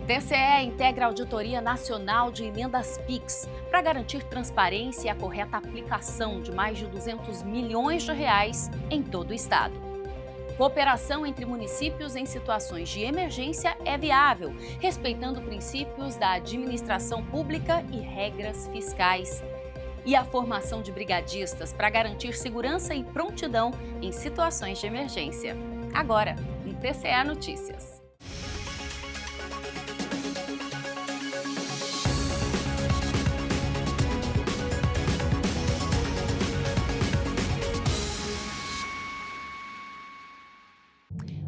TCE integra a Auditoria Nacional de Emendas PIX para garantir transparência e a correta aplicação de mais de 200 milhões de reais em todo o estado. Cooperação entre municípios em situações de emergência é viável, respeitando princípios da administração pública e regras fiscais. E a formação de brigadistas para garantir segurança e prontidão em situações de emergência. Agora, no TCE Notícias.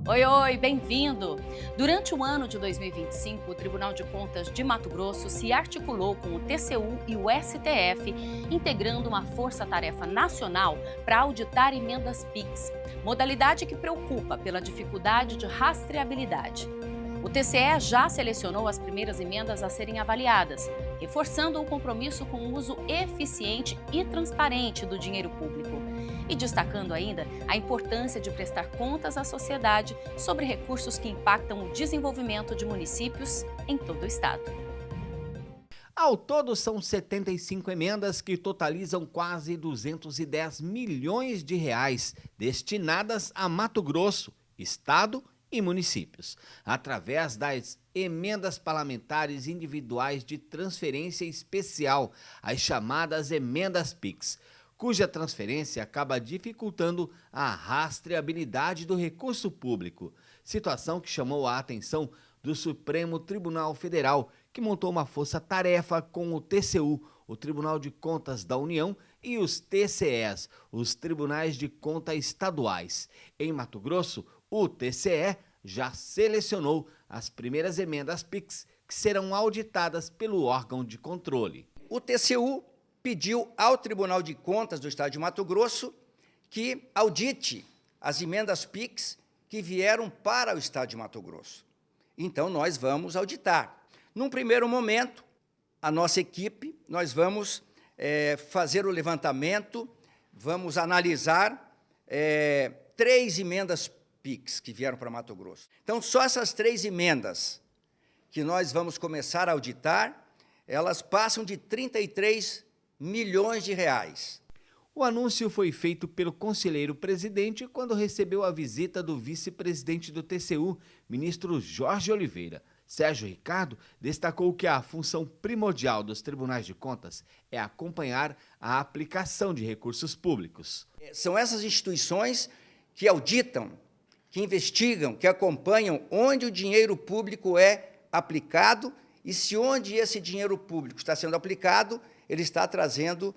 Oi, bem-vindo! Durante o ano de 2025, o Tribunal de Contas de Mato Grosso se articulou com o TCU e o STF, integrando uma força-tarefa nacional para auditar emendas PIX, modalidade que preocupa pela dificuldade de rastreabilidade. O TCE já selecionou as primeiras emendas a serem avaliadas, reforçando o compromisso com o uso eficiente e transparente do dinheiro público. E destacando ainda a importância de prestar contas à sociedade sobre recursos que impactam o desenvolvimento de municípios em todo o estado. Ao todo, são 75 emendas que totalizam quase 210 milhões de reais destinadas a Mato Grosso, estado e municípios, através das emendas parlamentares individuais de transferência especial, as chamadas emendas PIX, cuja transferência acaba dificultando a rastreabilidade do recurso público, situação que chamou a atenção do Supremo Tribunal Federal, que montou uma força-tarefa com o TCU, o Tribunal de Contas da União, e os TCEs, os Tribunais de Contas Estaduais. Em Mato Grosso, o TCE já selecionou as primeiras emendas PIX que serão auditadas pelo órgão de controle. O TCU pediu ao Tribunal de Contas do Estado de Mato Grosso que audite as emendas PIX que vieram para o Estado de Mato Grosso. Então, nós vamos auditar. Num primeiro momento, a nossa equipe, nós vamos fazer o levantamento, vamos analisar 3 emendas PIX que vieram para Mato Grosso. Então, só essas 3 emendas que nós vamos começar a auditar, elas passam de 33 milhões de reais. O anúncio foi feito pelo conselheiro-presidente quando recebeu a visita do vice-presidente do TCU, ministro Jorge Oliveira. Sérgio Ricardo destacou que a função primordial dos tribunais de contas é acompanhar a aplicação de recursos públicos. São essas instituições que auditam, que investigam, que acompanham onde o dinheiro público é aplicado e se onde esse dinheiro público está sendo aplicado, ele está trazendo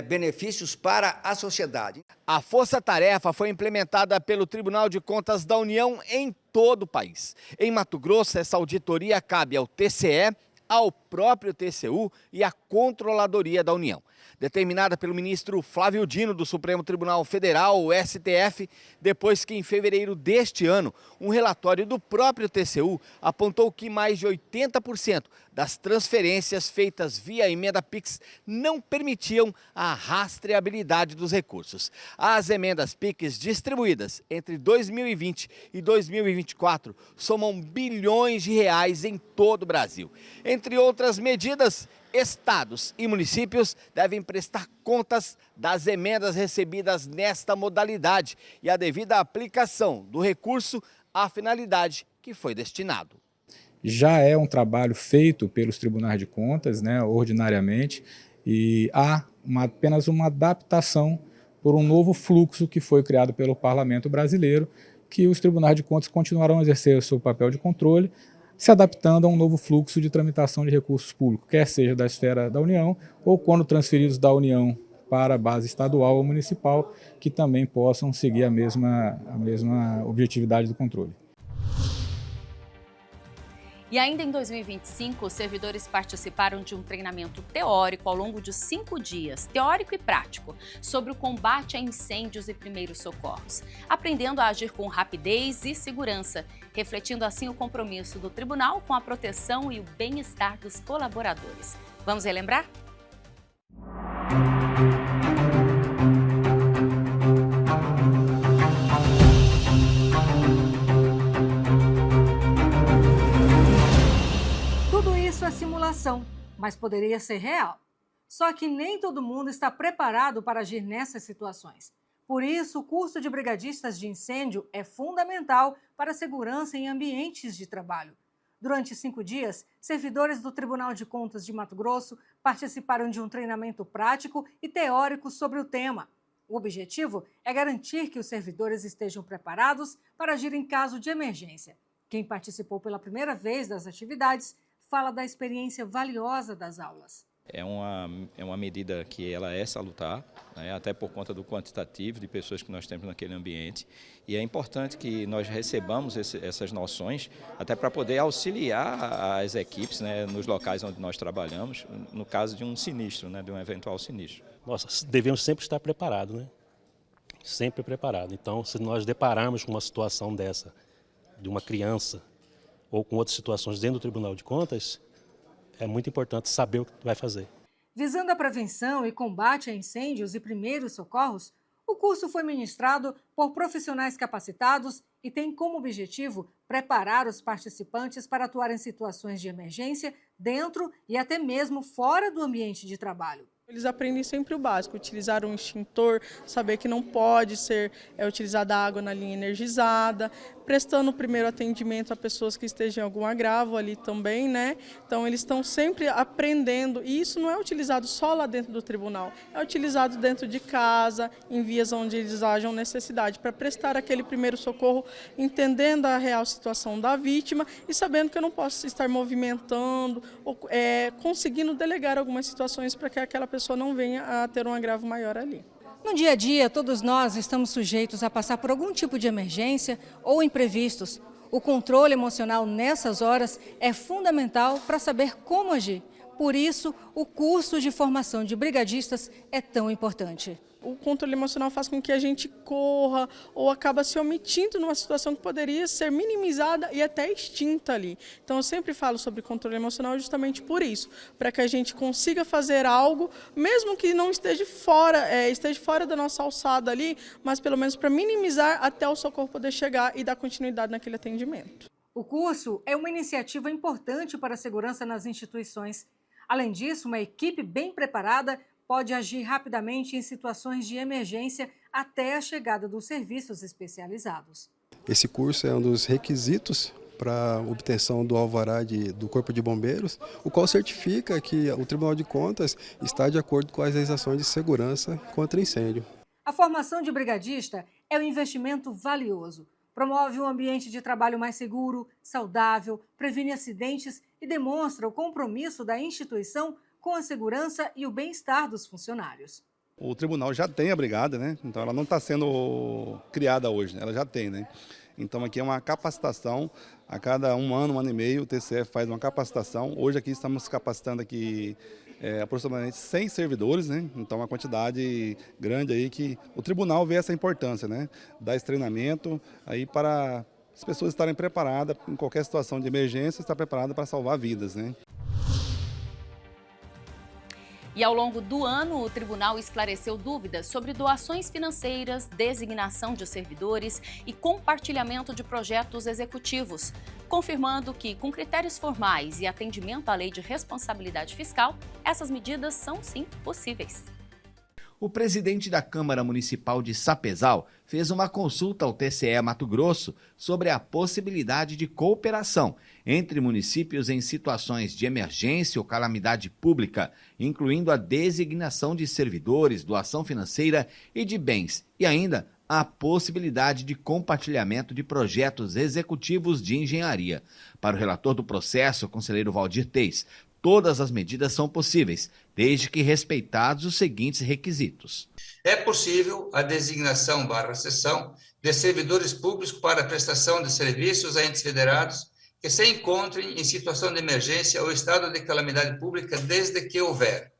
benefícios para a sociedade. A força-tarefa foi implementada pelo Tribunal de Contas da União em todo o país. Em Mato Grosso, essa auditoria cabe ao TCE, ao próprio TCU e à Controladoria da União. Determinada pelo ministro Flávio Dino, do Supremo Tribunal Federal, o STF, depois que em fevereiro deste ano, um relatório do próprio TCU apontou que mais de 80% das transferências feitas via emenda PIX não permitiam a rastreabilidade dos recursos. As emendas PIX distribuídas entre 2020 e 2024 somam bilhões de reais em todo o Brasil. Entre outras medidas, estados e municípios devem prestar contas das emendas recebidas nesta modalidade e a devida aplicação do recurso à finalidade que foi destinado. Já é um trabalho feito pelos tribunais de contas, ordinariamente, e há apenas uma adaptação por um novo fluxo que foi criado pelo Parlamento brasileiro, que os tribunais de contas continuarão a exercer o seu papel de controle, se adaptando a um novo fluxo de tramitação de recursos públicos, quer seja da esfera da União ou quando transferidos da União para a base estadual ou municipal, que também possam seguir a mesma objetividade do controle. E ainda em 2025, os servidores participaram de um treinamento teórico ao longo de 5 dias, teórico e prático, sobre o combate a incêndios e primeiros socorros, aprendendo a agir com rapidez e segurança, refletindo assim o compromisso do tribunal com a proteção e o bem-estar dos colaboradores. Vamos relembrar? isso é simulação, mas poderia ser real. Só que nem todo mundo está preparado para agir nessas situações. Por isso, o curso de brigadistas de incêndio é fundamental para a segurança em ambientes de trabalho. Durante 5 dias, servidores do Tribunal de Contas de Mato Grosso participaram de um treinamento prático e teórico sobre o tema. O objetivo é garantir que os servidores estejam preparados para agir em caso de emergência. Quem participou pela primeira vez das atividades fala da experiência valiosa das aulas. É uma medida que ela é salutar, né, até por conta do quantitativo de pessoas que nós temos naquele ambiente. E é importante que nós recebamos essas noções, até para poder auxiliar as equipes, né, nos locais onde nós trabalhamos, no caso de um sinistro, né, de um eventual sinistro. Nós devemos sempre estar preparados, né? Sempre preparado. Então, se nós depararmos com uma situação dessa, de uma criança, ou com outras situações dentro do Tribunal de Contas, é muito importante saber o que vai fazer. Visando a prevenção e combate a incêndios e primeiros socorros, o curso foi ministrado por profissionais capacitados e tem como objetivo preparar os participantes para atuar em situações de emergência dentro e até mesmo fora do ambiente de trabalho. Eles aprendem sempre o básico, utilizar um extintor, saber que não pode ser utilizada água na linha energizada, prestando o primeiro atendimento a pessoas que estejam em algum agravo ali também, né? Então eles estão sempre aprendendo e isso não é utilizado só lá dentro do tribunal, é utilizado dentro de casa, em vias onde eles hajam necessidade, para prestar aquele primeiro socorro, entendendo a real situação da vítima e sabendo que eu não posso estar movimentando, ou, conseguindo delegar algumas situações para que aquela pessoa não venha a ter um agravo maior ali. No dia a dia, todos nós estamos sujeitos a passar por algum tipo de emergência ou imprevistos. O controle emocional nessas horas é fundamental para saber como agir. Por isso, o curso de formação de brigadistas é tão importante. O controle emocional faz com que a gente corra ou acaba se omitindo numa situação que poderia ser minimizada e até extinta ali. Então eu sempre falo sobre controle emocional justamente por isso, para que a gente consiga fazer algo, mesmo que não esteja fora da nossa alçada ali, mas pelo menos para minimizar até o socorro poder chegar e dar continuidade naquele atendimento. O curso é uma iniciativa importante para a segurança nas instituições. Além disso, uma equipe bem preparada pode agir rapidamente em situações de emergência até a chegada dos serviços especializados. Esse curso é um dos requisitos para a obtenção do alvará do Corpo de Bombeiros, o qual certifica que o Tribunal de Contas está de acordo com as legislações de segurança contra incêndio. A formação de brigadista é um investimento valioso. Promove um ambiente de trabalho mais seguro, saudável, previne acidentes e demonstra o compromisso da instituição com a segurança e o bem-estar dos funcionários. O tribunal já tem a brigada, né? Então ela não está sendo criada hoje, né? Ela já tem, né? Então aqui é uma capacitação, a cada um ano e meio o TCE faz uma capacitação. Hoje aqui estamos capacitando aqui aproximadamente 100 servidores, né? Então uma quantidade grande aí que o tribunal vê essa importância, né? Dar esse treinamento aí para as pessoas estarem preparadas em qualquer situação de emergência, estar preparada para salvar vidas, né? E ao longo do ano, o tribunal esclareceu dúvidas sobre doações financeiras, designação de servidores e compartilhamento de projetos executivos, confirmando que, com critérios formais e atendimento à lei de responsabilidade fiscal, essas medidas são sim possíveis. O presidente da Câmara Municipal de Sapezal fez uma consulta ao TCE Mato Grosso sobre a possibilidade de cooperação entre municípios em situações de emergência ou calamidade pública, incluindo a designação de servidores, doação financeira e de bens, e ainda a possibilidade de compartilhamento de projetos executivos de engenharia. Para o relator do processo, o conselheiro Valdir Teis, todas as medidas são possíveis, desde que respeitados os seguintes requisitos. É possível a designação /cessão de servidores públicos para a prestação de serviços a entes federados que se encontrem em situação de emergência ou estado de calamidade pública, desde que houver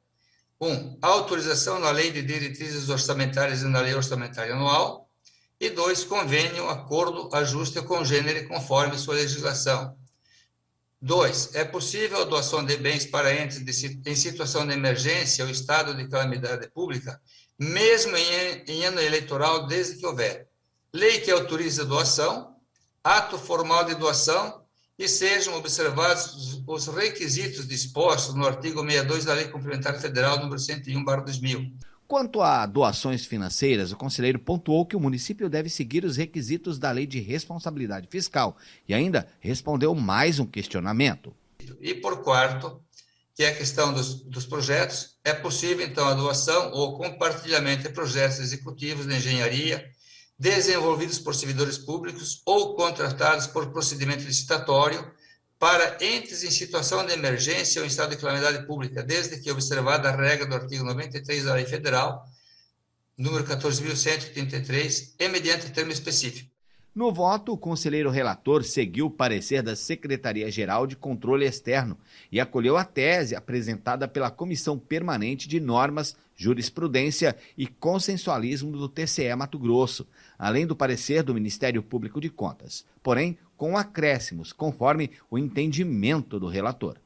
1. Autorização na Lei de Diretrizes Orçamentárias e na Lei Orçamentária Anual, e 2. Convênio, acordo, ajuste ou congênere conforme sua legislação. 2. É possível a doação de bens para entes em situação de emergência ou estado de calamidade pública, mesmo em ano eleitoral, desde que houver lei que autorize a doação, ato formal de doação e sejam observados os requisitos dispostos no artigo 62 da Lei Complementar Federal número 101/2000. Quanto a doações financeiras, o conselheiro pontuou que o município deve seguir os requisitos da Lei de Responsabilidade Fiscal e ainda respondeu mais um questionamento. E por quarto, que é a questão dos projetos, é possível então a doação ou compartilhamento de projetos executivos de engenharia desenvolvidos por servidores públicos ou contratados por procedimento licitatório para entes em situação de emergência ou em estado de calamidade pública, desde que observada a regra do artigo 93 da Lei Federal, número 14.133, e mediante termo específico. No voto, o conselheiro relator seguiu o parecer da Secretaria-Geral de Controle Externo e acolheu a tese apresentada pela Comissão Permanente de Normas, Jurisprudência e Consensualismo do TCE Mato Grosso, além do parecer do Ministério Público de Contas, porém com acréscimos, conforme o entendimento do relator.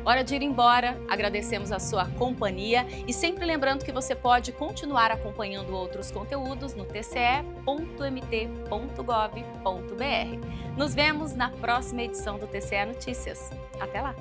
Hora de ir embora, agradecemos a sua companhia e sempre lembrando que você pode continuar acompanhando outros conteúdos no tce.mt.gov.br. Nos vemos na próxima edição do TCE Notícias. Até lá!